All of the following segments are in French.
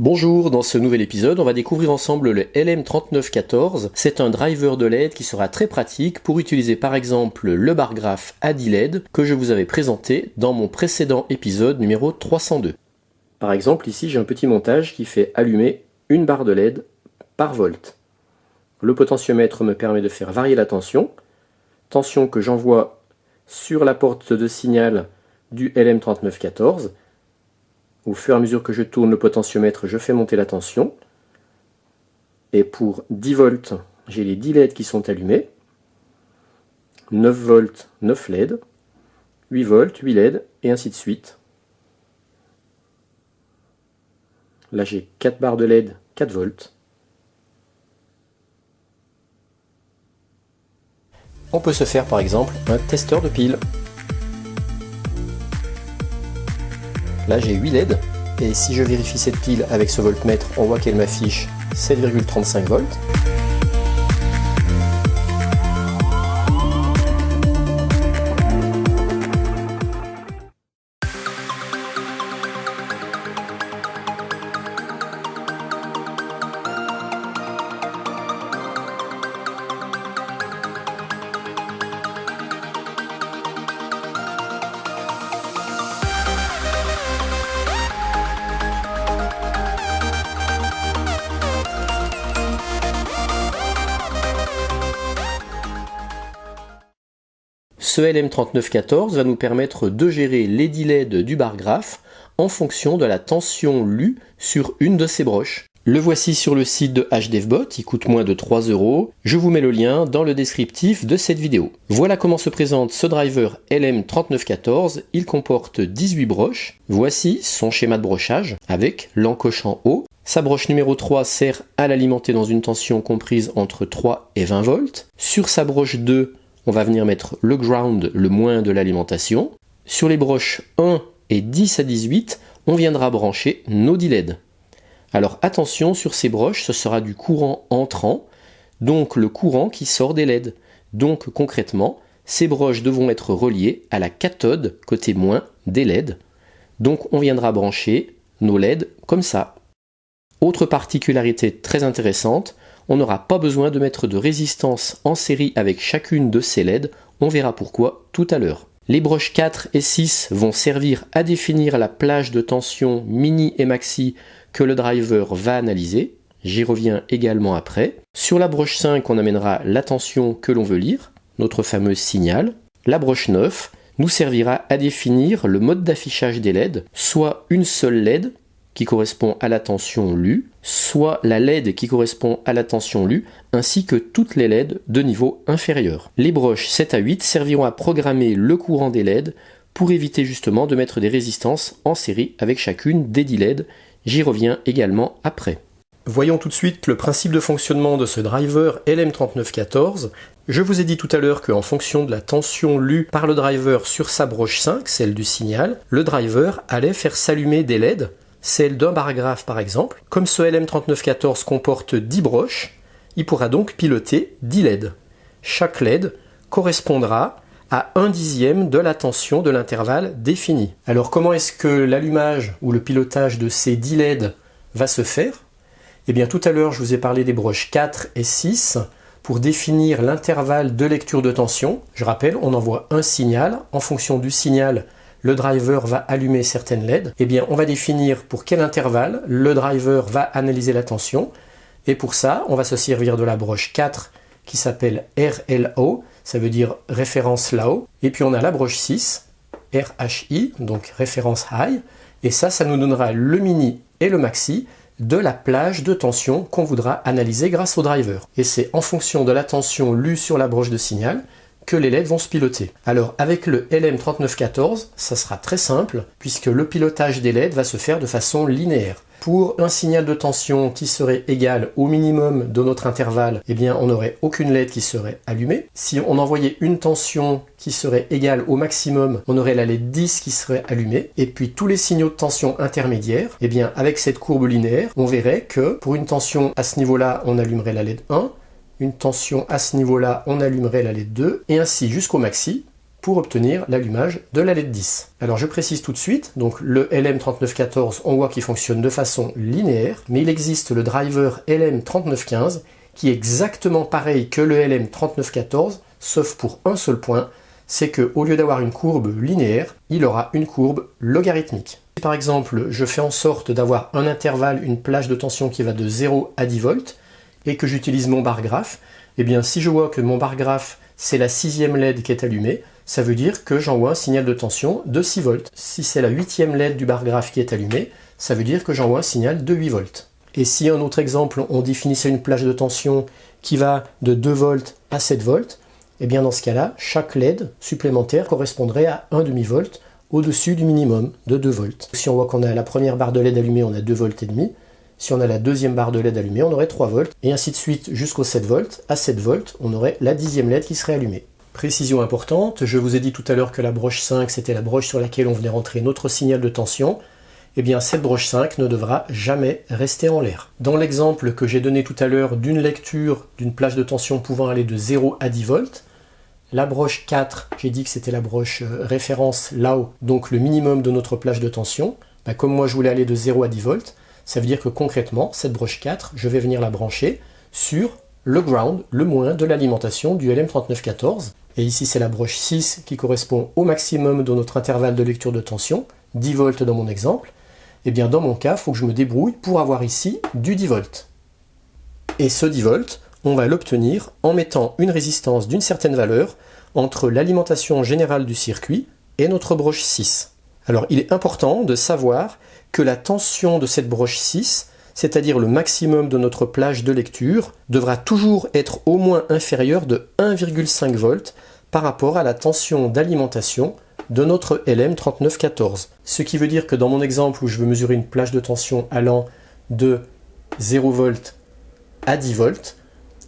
Bonjour, dans ce nouvel épisode, on va découvrir ensemble le LM3914. C'est un driver de LED qui sera très pratique pour utiliser par exemple le bar graph à 10 LED que je vous avais présenté dans mon précédent épisode numéro 302. Par exemple, ici j'ai un petit montage qui fait allumer une barre de LED par volt. Le potentiomètre me permet de faire varier la tension que j'envoie sur la porte de signal du LM3914. Au fur et à mesure que je tourne le potentiomètre, je fais monter la tension. Et pour 10 volts, j'ai les 10 LED qui sont allumés. 9 volts, 9 LED. 8 volts, 8 LED, et ainsi de suite. Là, j'ai 4 barres de LED, 4 volts. On peut se faire par exemple un testeur de pile. Là j'ai 8 LED, et si je vérifie cette pile avec ce voltmètre, on voit qu'elle m'affiche 7,35 volts. Ce LM3914 va nous permettre de gérer les 10 LED du bar graph en fonction de la tension lue sur une de ces broches. Le voici sur le site de HDevBot, il coûte moins de 3 €. Je vous mets le lien dans le descriptif de cette vidéo. Voilà comment se présente ce driver LM3914. Il comporte 18 broches. Voici son schéma de brochage avec l'encoche en haut. Sa broche numéro 3 sert à l'alimenter dans une tension comprise entre 3 et 20 volts. Sur sa broche 2, on va venir mettre le ground, le moins de l'alimentation. Sur les broches 1 et 10 à 18, on viendra brancher nos 10 LED. Alors attention, sur ces broches, ce sera du courant entrant, donc le courant qui sort des LED. Donc concrètement, ces broches devront être reliées à la cathode côté moins des LED. Donc on viendra brancher nos LED comme ça. Autre particularité très intéressante, on n'aura pas besoin de mettre de résistance en série avec chacune de ces LED, on verra pourquoi tout à l'heure. Les broches 4 et 6 vont servir à définir la plage de tension mini et maxi que le driver va analyser, j'y reviens également après. Sur la broche 5, on amènera la tension que l'on veut lire, notre fameux signal. La broche 9 nous servira à définir le mode d'affichage des LED, soit une seule LED, qui correspond à la tension lue, soit la LED qui correspond à la tension lue, ainsi que toutes les LED de niveau inférieur. Les broches 7 à 8 serviront à programmer le courant des LED pour éviter justement de mettre des résistances en série avec chacune des 10 LED. J'y reviens également après. Voyons tout de suite le principe de fonctionnement de ce driver LM3914. Je vous ai dit tout à l'heure qu'en fonction de la tension lue par le driver sur sa broche 5, celle du signal, le driver allait faire s'allumer des LED, celle d'un bar graph par exemple. Comme ce LM3914 comporte 10 broches, il pourra donc piloter 10 LED. Chaque LED correspondra à 1/10 de la tension de l'intervalle défini. Alors comment est-ce que l'allumage ou le pilotage de ces 10 LED va se faire? Eh bien tout à l'heure je vous ai parlé des broches 4 et 6 pour définir l'intervalle de lecture de tension. Je rappelle, on envoie un signal. En fonction du signal, le driver va allumer certaines LED. Eh bien, on va définir pour quel intervalle le driver va analyser la tension. Et pour ça, on va se servir de la broche 4 qui s'appelle RLO, ça veut dire référence low. Et puis on a la broche 6, RHI, donc référence high. Et ça nous donnera le mini et le maxi de la plage de tension qu'on voudra analyser grâce au driver. Et c'est en fonction de la tension lue sur la broche de signal que les LED vont se piloter. Alors avec le LM3914, ça sera très simple puisque le pilotage des LED va se faire de façon linéaire. Pour un signal de tension qui serait égal au minimum de notre intervalle, eh bien on n'aurait aucune LED qui serait allumée. Si on envoyait une tension qui serait égale au maximum, on aurait la LED 10 qui serait allumée. Et puis tous les signaux de tension intermédiaires, eh bien avec cette courbe linéaire, on verrait que pour une tension à ce niveau-là, on allumerait la LED 1, une tension à ce niveau-là, on allumerait la LED 2, et ainsi jusqu'au maxi, pour obtenir l'allumage de la LED 10. Alors je précise tout de suite, donc le LM3914, on voit qu'il fonctionne de façon linéaire, mais il existe le driver LM3915 qui est exactement pareil que le LM3914, sauf pour un seul point, c'est qu'au lieu d'avoir une courbe linéaire, il aura une courbe logarithmique. Si par exemple je fais en sorte d'avoir un intervalle, une plage de tension qui va de 0 à 10 volts, et que j'utilise mon bar graphe, eh bien si je vois que mon bar graphe c'est la 6e LED qui est allumée, ça veut dire que j'envoie un signal de tension de 6 volts. Si c'est la 8e LED du bar graphe qui est allumée, ça veut dire que j'envoie un signal de 8 volts. Et si un autre exemple, on définissait une plage de tension qui va de 2 volts à 7 volts, eh bien dans ce cas-là, chaque LED supplémentaire correspondrait à 1 demi-volt au-dessus du minimum de 2 volts. Si on voit qu'on a la première barre de LED allumée, on a 2 volts et demi. Si on a la deuxième barre de LED allumée, on aurait 3 volts. Et ainsi de suite jusqu'au 7 volts. À 7 volts, on aurait la 10e LED qui serait allumée. Précision importante, je vous ai dit tout à l'heure que la broche 5, c'était la broche sur laquelle on venait rentrer notre signal de tension. Eh bien cette broche 5 ne devra jamais rester en l'air. Dans l'exemple que j'ai donné tout à l'heure d'une lecture d'une plage de tension pouvant aller de 0 à 10 volts, la broche 4, j'ai dit que c'était la broche référence là-haut, donc le minimum de notre plage de tension. Comme moi je voulais aller de 0 à 10 volts, ça veut dire que concrètement, cette broche 4, je vais venir la brancher sur le ground, le moins de l'alimentation du LM3914. Et ici c'est la broche 6 qui correspond au maximum de notre intervalle de lecture de tension, 10 volts dans mon exemple. Et bien dans mon cas, il faut que je me débrouille pour avoir ici du 10 volts. Et ce 10 volts, on va l'obtenir en mettant une résistance d'une certaine valeur entre l'alimentation générale du circuit et notre broche 6. Alors il est important de savoir que la tension de cette broche 6, c'est-à-dire le maximum de notre plage de lecture, devra toujours être au moins inférieure de 1,5 volts par rapport à la tension d'alimentation de notre LM3914. Ce qui veut dire que dans mon exemple où je veux mesurer une plage de tension allant de 0 volts à 10 volts,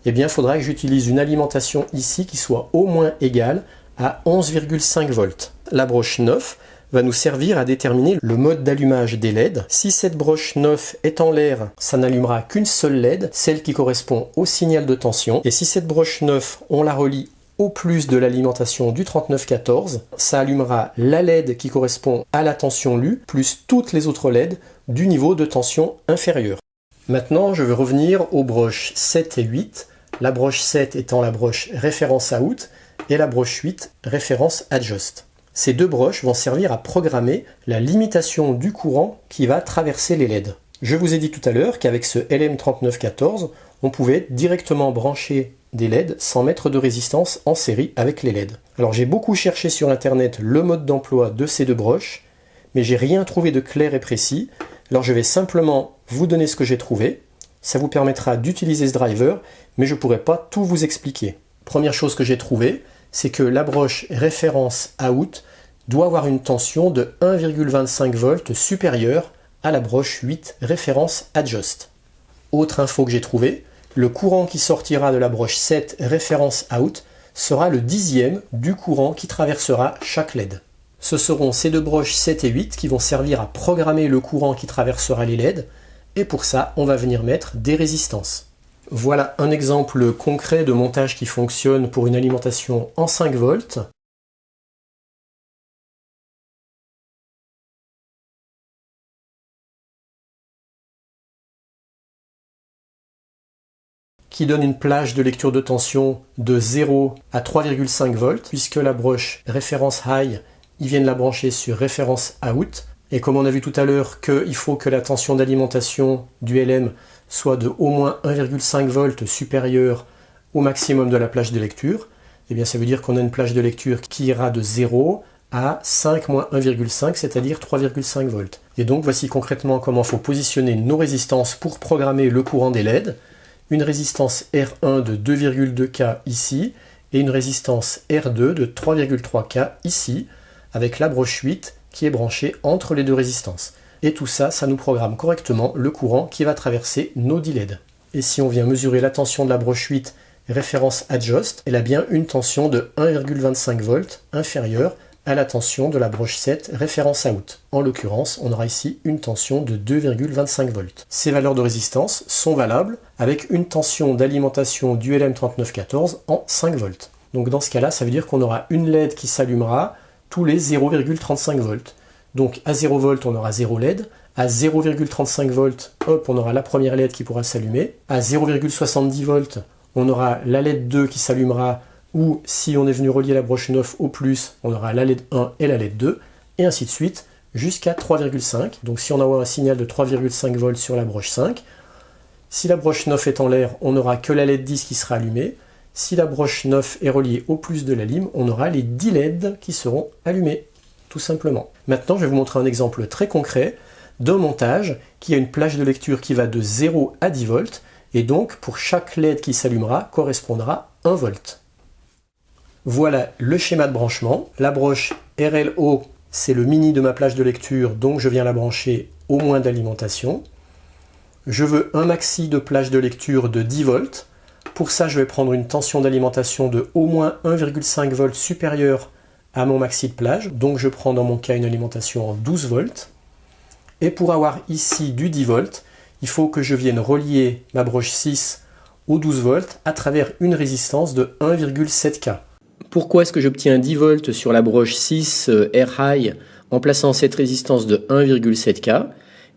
eh bien il faudra que j'utilise une alimentation ici qui soit au moins égale à 11,5 volts. La broche 9 va nous servir à déterminer le mode d'allumage des LED. Si cette broche 9 est en l'air, ça n'allumera qu'une seule LED, celle qui correspond au signal de tension. Et si cette broche 9, on la relie au plus de l'alimentation du 3914, ça allumera la LED qui correspond à la tension lue, plus toutes les autres LED du niveau de tension inférieur. Maintenant, je vais revenir aux broches 7 et 8, la broche 7 étant la broche référence out et la broche 8 référence adjust. Ces deux broches vont servir à programmer la limitation du courant qui va traverser les LED. Je vous ai dit tout à l'heure qu'avec ce LM3914, on pouvait directement brancher des LED sans mettre de résistance en série avec les LED. Alors j'ai beaucoup cherché sur internet le mode d'emploi de ces deux broches, mais j'ai rien trouvé de clair et précis. Alors je vais simplement vous donner ce que j'ai trouvé. Ça vous permettra d'utiliser ce driver, mais je ne pourrai pas tout vous expliquer. Première chose que j'ai trouvée, c'est que la broche référence out doit avoir une tension de 1,25 volts supérieure à la broche 8 référence adjust. Autre info que j'ai trouvée, le courant qui sortira de la broche 7 référence out sera le 10e du courant qui traversera chaque LED. Ce seront ces deux broches 7 et 8 qui vont servir à programmer le courant qui traversera les LED, et pour ça, on va venir mettre des résistances. Voilà un exemple concret de montage qui fonctionne pour une alimentation en 5 volts. Qui donne une plage de lecture de tension de 0 à 3,5 volts, puisque la broche référence high, ils viennent la brancher sur référence out. Et comme on a vu tout à l'heure qu'il faut que la tension d'alimentation du LM soit de au moins 1,5 volts supérieure au maximum de la plage de lecture, eh bien ça veut dire qu'on a une plage de lecture qui ira de 0 à 5 moins 1,5, c'est-à-dire 3,5 volts. Et donc voici concrètement comment il faut positionner nos résistances pour programmer le courant des LED. Une résistance R1 de 2,2K ici, et une résistance R2 de 3,3K ici, avec la broche 8 qui est branchée entre les deux résistances. Et tout ça, ça nous programme correctement le courant qui va traverser nos 10 LED. Et si on vient mesurer la tension de la broche 8 référence adjust, elle a bien une tension de 1,25 volts inférieure à la tension de la broche 7 référence out. En l'occurrence, on aura ici une tension de 2,25 volts. Ces valeurs de résistance sont valables avec une tension d'alimentation du LM3914 en 5 volts. Donc dans ce cas-là, ça veut dire qu'on aura une LED qui s'allumera tous les 0,35 volts. Donc à 0 volts, on aura 0 LED. À 0,35 volts, hop, on aura la première LED qui pourra s'allumer. À 0,70 volts, on aura la LED 2 qui s'allumera, ou si on est venu relier la broche 9 au plus, on aura la LED 1 et la LED 2, et ainsi de suite, jusqu'à 3,5. Donc si on envoie un signal de 3,5 volts sur la broche 5, si la broche 9 est en l'air, on n'aura que la LED 10 qui sera allumée. Si la broche 9 est reliée au plus de la lime, on aura les 10 LED qui seront allumés, tout simplement. Maintenant, je vais vous montrer un exemple très concret d'un montage qui a une plage de lecture qui va de 0 à 10 volts, et donc pour chaque LED qui s'allumera correspondra 1 volt. Voilà le schéma de branchement. La broche RLO, c'est le mini de ma plage de lecture, donc je viens la brancher au moins d'alimentation. Je veux un maxi de plage de lecture de 10 volts. Pour ça, je vais prendre une tension d'alimentation de au moins 1,5 volts supérieure à mon maxi de plage. Donc je prends dans mon cas une alimentation en 12 volts. Et pour avoir ici du 10 volts, il faut que je vienne relier ma broche 6 au 12 volts à travers une résistance de 1,7K. Pourquoi est-ce que j'obtiens 10 volts sur la broche 6 Air High en plaçant cette résistance de 1,7K?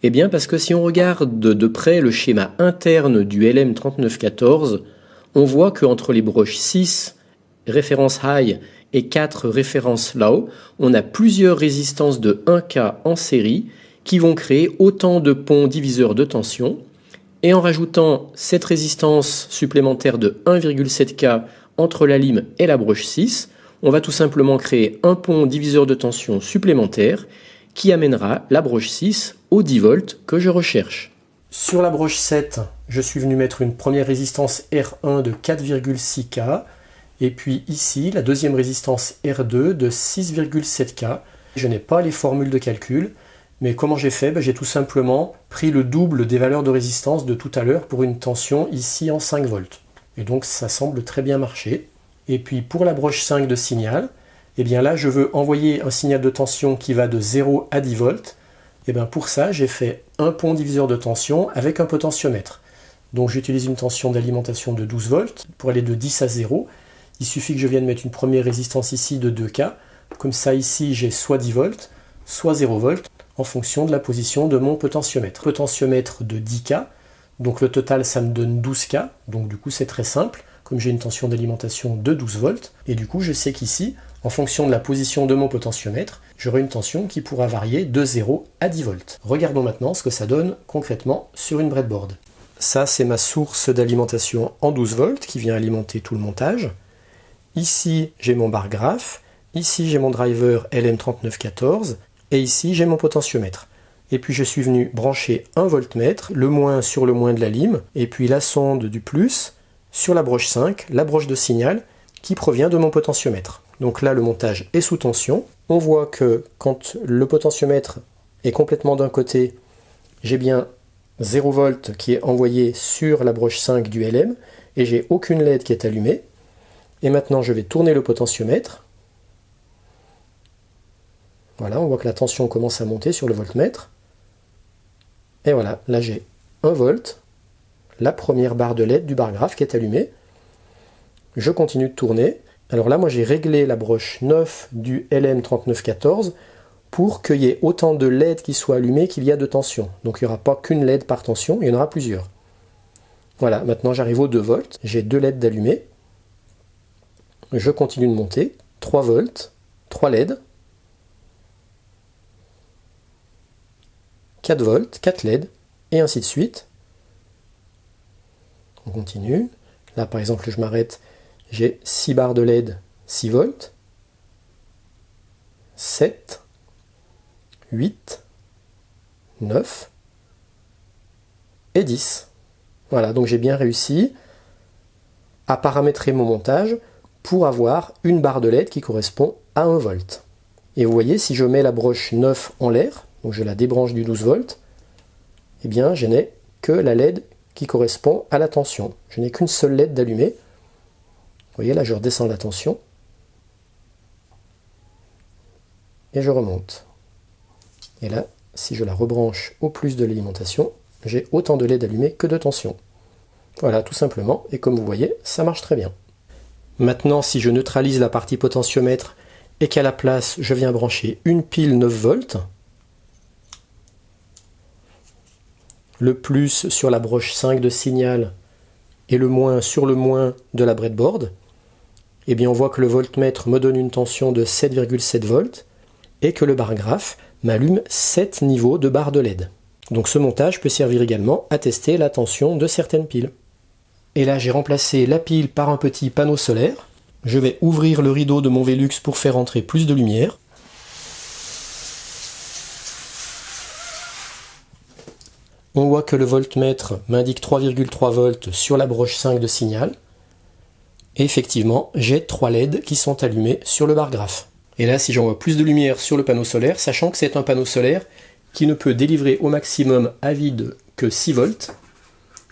Eh bien parce que si on regarde de près le schéma interne du LM3914, on voit qu'entre les broches 6 référence high et 4 référence low, on a plusieurs résistances de 1K en série qui vont créer autant de ponts diviseurs de tension. Et en rajoutant cette résistance supplémentaire de 1,7K entre la lime et la broche 6, on va tout simplement créer un pont diviseur de tension supplémentaire qui amènera la broche 6 aux 10 volts que je recherche. Sur la broche 7, je suis venu mettre une première résistance R1 de 4,6K et puis ici la deuxième résistance R2 de 6,7K. Je n'ai pas les formules de calcul, mais comment j'ai fait? J'ai tout simplement pris le double des valeurs de résistance de tout à l'heure pour une tension ici en 5 volts. Et donc ça semble très bien marcher. Et puis pour la broche 5 de signal, eh bien là je veux envoyer un signal de tension qui va de 0 à 10 volts. Et bien pour ça j'ai fait un pont diviseur de tension avec un potentiomètre. Donc j'utilise une tension d'alimentation de 12 volts pour aller de 10 à 0. Il suffit que je vienne mettre une première résistance ici de 2K. Comme ça ici j'ai soit 10 volts, soit 0 volts en fonction de la position de mon potentiomètre. Potentiomètre de 10K, donc le total ça me donne 12K, donc du coup c'est très simple, comme j'ai une tension d'alimentation de 12 volts, et du coup je sais qu'ici, en fonction de la position de mon potentiomètre, j'aurai une tension qui pourra varier de 0 à 10 volts. Regardons maintenant ce que ça donne concrètement sur une breadboard. Ça c'est ma source d'alimentation en 12 volts qui vient alimenter tout le montage. Ici j'ai mon bar graph, ici j'ai mon driver LM3914, et ici j'ai mon potentiomètre. Et puis je suis venu brancher un voltmètre, le moins sur le moins de la lime, et puis la sonde du plus sur la broche 5, la broche de signal, qui provient de mon potentiomètre. Donc là le montage est sous tension. On voit que quand le potentiomètre est complètement d'un côté, j'ai bien 0 volt qui est envoyé sur la broche 5 du LM, et j'ai aucune LED qui est allumée. Et maintenant je vais tourner le potentiomètre. Voilà, on voit que la tension commence à monter sur le voltmètre. Et voilà, là j'ai 1 volt, la première barre de LED du bar graph qui est allumée. Je continue de tourner. Alors là, moi j'ai réglé la broche 9 du LM3914 pour qu'il y ait autant de LED qui soient allumées qu'il y a de tension. Donc il n'y aura pas qu'une LED par tension, il y en aura plusieurs. Voilà, maintenant j'arrive aux 2 volts, j'ai 2 LED d'allumées. Je continue de monter, 3 volts, 3 LED. 4 volts, 4 LED, et ainsi de suite. On continue. Là, par exemple, je m'arrête, j'ai 6 barres de LED, 6 volts, 7, 8, 9 et 10. Voilà, donc j'ai bien réussi à paramétrer mon montage pour avoir une barre de LED qui correspond à 1 volt. Et vous voyez, si je mets la broche 9 en l'air, donc je la débranche du 12 volts, eh bien je n'ai que la LED qui correspond à la tension. Je n'ai qu'une seule LED d'allumée. Vous voyez, là je redescends la tension. Et je remonte. Et là, si je la rebranche au plus de l'alimentation, j'ai autant de LED allumées que de tension. Voilà, tout simplement. Et comme vous voyez, ça marche très bien. Maintenant, si je neutralise la partie potentiomètre et qu'à la place, je viens brancher une pile 9 volts, le plus sur la broche 5 de signal et le moins sur le moins de la breadboard, eh bien on voit que le voltmètre me donne une tension de 7,7 volts et que le bar graphe m'allume 7 niveaux de barres de LED. Donc ce montage peut servir également à tester la tension de certaines piles. Et là j'ai remplacé la pile par un petit panneau solaire. Je vais ouvrir le rideau de mon Velux pour faire entrer plus de lumière. On voit que le voltmètre m'indique 3,3 volts sur la broche 5 de signal. Et effectivement, j'ai 3 LED qui sont allumés sur le bar graphe. Et là, si j'envoie plus de lumière sur le panneau solaire, sachant que c'est un panneau solaire qui ne peut délivrer au maximum à vide que 6 volts.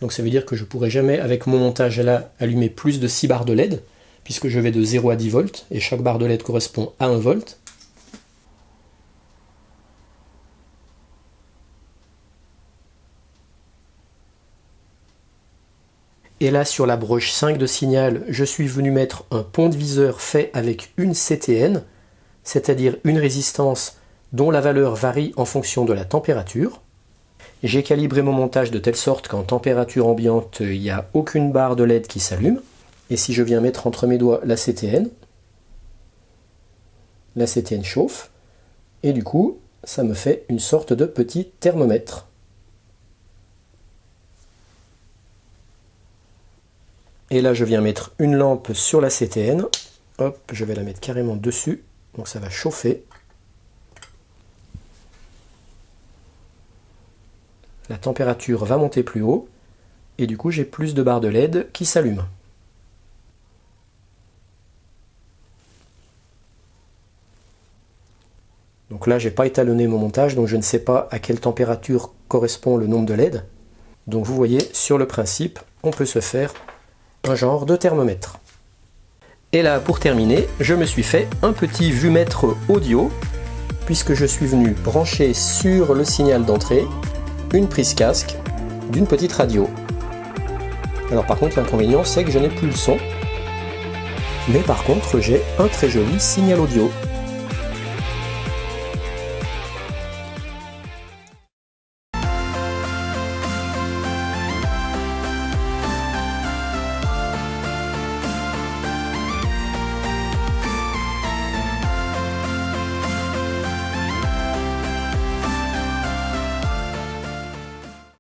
Donc ça veut dire que je ne pourrai jamais, avec mon montage là, allumer plus de 6 barres de LED, puisque je vais de 0 à 10 volts, et chaque barre de LED correspond à 1 volt. Et là, sur la broche 5 de signal, je suis venu mettre un pont de viseur fait avec une CTN, c'est-à-dire une résistance dont la valeur varie en fonction de la température. J'ai calibré mon montage de telle sorte qu'en température ambiante, il n'y a aucune barre de LED qui s'allume. Et si je viens mettre entre mes doigts la CTN chauffe, et du coup, ça me fait une sorte de petit thermomètre. Et là, je viens mettre une lampe sur la CTN. Hop, je vais la mettre carrément dessus. Donc ça va chauffer. La température va monter plus haut. Et du coup, j'ai plus de barres de LED qui s'allument. Donc là, j'ai pas étalonné mon montage, donc je ne sais pas à quelle température correspond le nombre de LED. Donc vous voyez, sur le principe, on peut se faire un genre de thermomètre. Et là, pour terminer, je me suis fait un petit vumètre audio, puisque je suis venu brancher sur le signal d'entrée une prise casque d'une petite radio. Alors par contre, l'inconvénient, c'est que je n'ai plus le son, mais par contre, j'ai un très joli signal audio.